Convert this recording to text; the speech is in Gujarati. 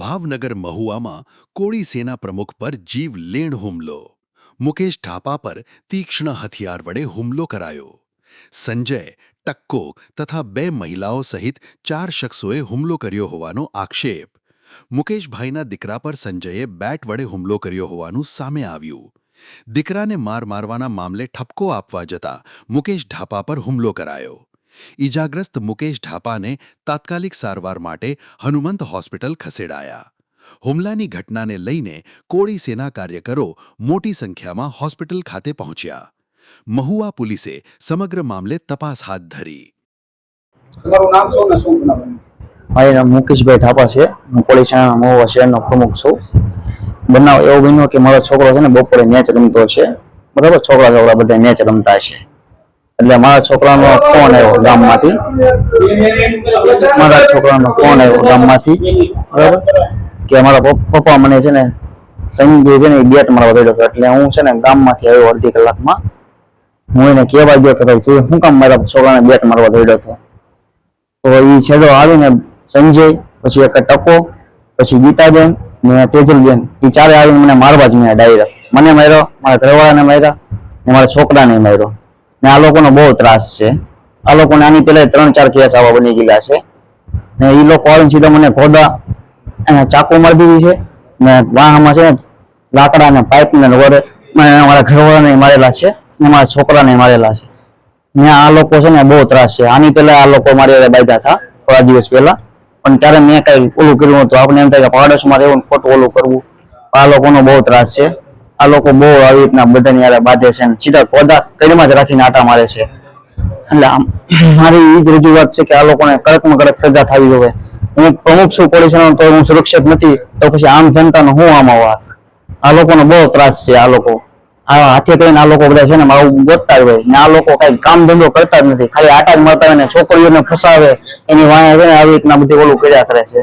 ભાવનગર મહુવામાં કોળી સેના પ્રમુખ પર જીવલેણ હુમલો. મુકેશ ઢાપા પર તીક્ષ્ણ હથિયાર વડે હુમલો કરાયો. સંજય, ટક્કો તથા 2 મહિલાઓ સહિત 4 શખ્સોએ હુમલો કર્યો હોવાનો આક્ષેપ. મુકેશભાઈના દીકરા પર સંજયે બેટ વડે હુમલો કર્યો હોવાનું સામે આવ્યું. દીકરાને મારવાના મામલે ઠપકો આપવા જતા મુકેશ ઢાપા પર હુમલો કરાયો. ઈજાગ્રસ્ત મુકેશ ઢાપાને તાત્કાલિક સારવાર માટે હનુમંત હોસ્પિટલ ખસેડાયા. હુમલાની ઘટનાને લઈને કોળી સેના કાર્યકરો મોટી સંખ્યામાં હોસ્પિટલ ખાતે પહોંચ્યા. મહુવા પોલીસે સમગ્ર મામલે તપાસ હાથ ધરી. તમારું નામ શું ને શું બનાવ? મારું નામ મુકેશભાઈ ઢાપા છે. હું કોળી સેનાના મહુવા શહેરનો પ્રમુખ છું. બનાવ એવો બન્યો કે મારો છોકરો છે ને બપોરે મેચ રમતો છે, બરાબર. છોકરા બધા મેચ રમતા છે એટલે મારા છોકરાનો ફોન આવ્યો ગામમાંથી. બરાબર, કે મારા પપ્પા મને છે ને સંજય છે ને એ બેટ મારવા દોડ્યો હતો. એટલે હું છે ને ગામમાંથી આવ્યો અડધી કલાકમાં. હું એને કહેવા ગયો કે ભાઈ તું શું કામ મારા છોકરાને બેટ મારવા દોડ્યો હતો? તો એ છેડો આવીને સંજય, પછી એક ટકો, પછી ગીતાબેન ને તેજલબેન, એ ચારે આવીને મને મારવા જ મેં ડાયરેક્ટ. મને માર્યો, મારા ઘરવાળાને માર્યા ને મારા છોકરાને માર્યો. ને આ લોકોનો બહુ ત્રાસ છે. આ લોકોને આની પહેલા 3-4 કેસ આવા બની ગયેલા છે. ને એ લોકો આવીને સીધા મને ઘોડા અને ચાકુ મારી દીધી છે. ને વાહમાં છે ને લાકડા ને પાઇપ ને વડે મારા ઘરવાળાને મારેલા છે ને મારા છોકરાને મારેલા છે. ને આ લોકો છે ને બહુ ત્રાસ છે. આની પહેલા આ લોકો મારી બાંધ્યા હતા થોડા દિવસ પહેલા, પણ ત્યારે મેં કઈ ઓલું કર્યું હતું. આપણે એમ થાય કે પાડોશમાં રહેવું ખોટું ઓલું કરવું. આ લોકોનો બહુ ત્રાસ છે. આ લોકો બહુ આવી રીતના બધાની યારે બાંધે છે ને સીધા કોદા કડીમાં જ રાખીને આટા મારે છે. એટલે મારી એ જ રજૂઆત છે કે આ લોકોને કડકમાં કડક સજા થવી જોઈએ. હું પ્રમુખ છું કોળી સેનાનો, તો હું સુરક્ષિત નથી, તો પછી આમ જનતાનો હું આમાં વાત? આ લોકોનો બહુ ત્રાસ છે. આ લોકો આ હાથે કરીને આ લોકો બધા છે ને મારું ગોતતા હોય ને આ લોકો કઈ કામ ધંધો કરતા જ નથી, ખાલી આટા જ મારતા હોય ને છોકરીઓને ફસાવે એની વાંહે છે ને આવી રીતના બધી ઓલું કર્યા કરે છે.